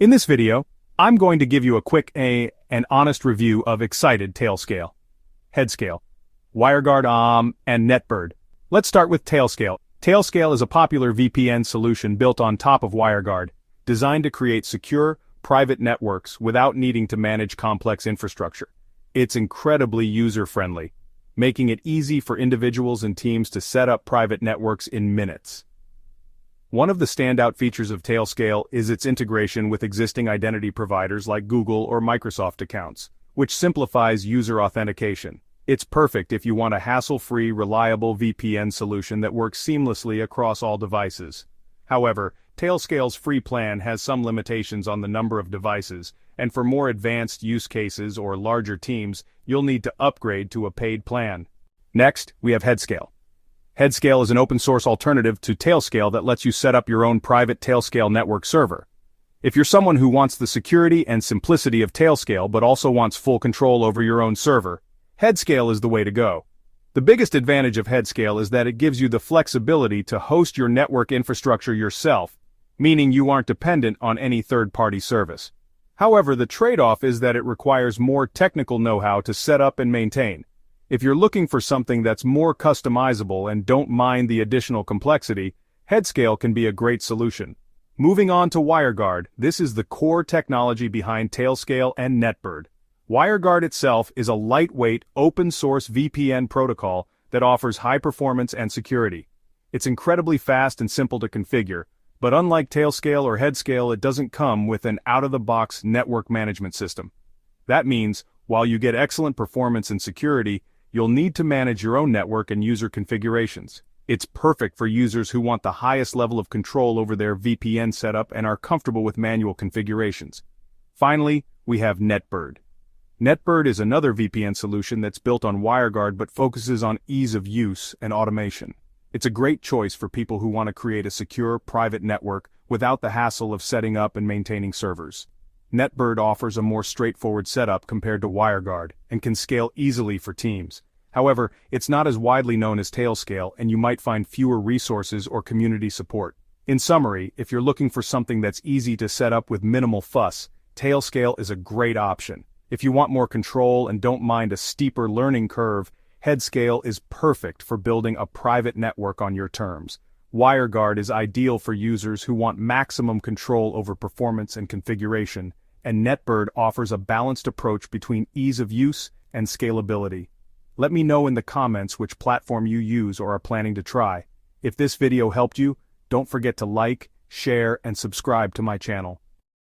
In this video, I'm going to give you a quick and honest review of excited Tailscale, Headscale, WireGuard and NetBird. Let's start with Tailscale. Tailscale is a popular VPN solution built on top of WireGuard, designed to create secure, private networks without needing to manage complex infrastructure. It's incredibly user-friendly, making it easy for individuals and teams to set up private networks in minutes. One of the standout features of Tailscale is its integration with existing identity providers like Google or Microsoft accounts, which simplifies user authentication. It's perfect if you want a hassle-free, reliable VPN solution that works seamlessly across all devices. However, Tailscale's free plan has some limitations on the number of devices, and for more advanced use cases or larger teams, you'll need to upgrade to a paid plan. Next, we have Headscale. Headscale is an open-source alternative to Tailscale that lets you set up your own private Tailscale network server. If you're someone who wants the security and simplicity of Tailscale but also wants full control over your own server, Headscale is the way to go. The biggest advantage of Headscale is that it gives you the flexibility to host your network infrastructure yourself, meaning you aren't dependent on any third-party service. However, the trade-off is that it requires more technical know-how to set up and maintain. If you're looking for something that's more customizable and don't mind the additional complexity, Headscale can be a great solution. Moving on to WireGuard, this is the core technology behind Tailscale and NetBird. WireGuard itself is a lightweight, open-source VPN protocol that offers high performance and security. It's incredibly fast and simple to configure, but unlike Tailscale or Headscale, it doesn't come with an out-of-the-box network management system. That means, while you get excellent performance and security, you'll need to manage your own network and user configurations. It's perfect for users who want the highest level of control over their VPN setup and are comfortable with manual configurations. Finally, we have NetBird. NetBird is another VPN solution that's built on WireGuard but focuses on ease of use and automation. It's a great choice for people who want to create a secure, private network without the hassle of setting up and maintaining servers. NetBird offers a more straightforward setup compared to WireGuard and can scale easily for teams. However, it's not as widely known as Tailscale, and you might find fewer resources or community support. In summary, if you're looking for something that's easy to set up with minimal fuss, Tailscale is a great option. If you want more control and don't mind a steeper learning curve, Headscale is perfect for building a private network on your terms. WireGuard is ideal for users who want maximum control over performance and configuration, and NetBird offers a balanced approach between ease of use and scalability. Let me know in the comments which platform you use or are planning to try. If this video helped you, don't forget to like, share, and subscribe to my channel.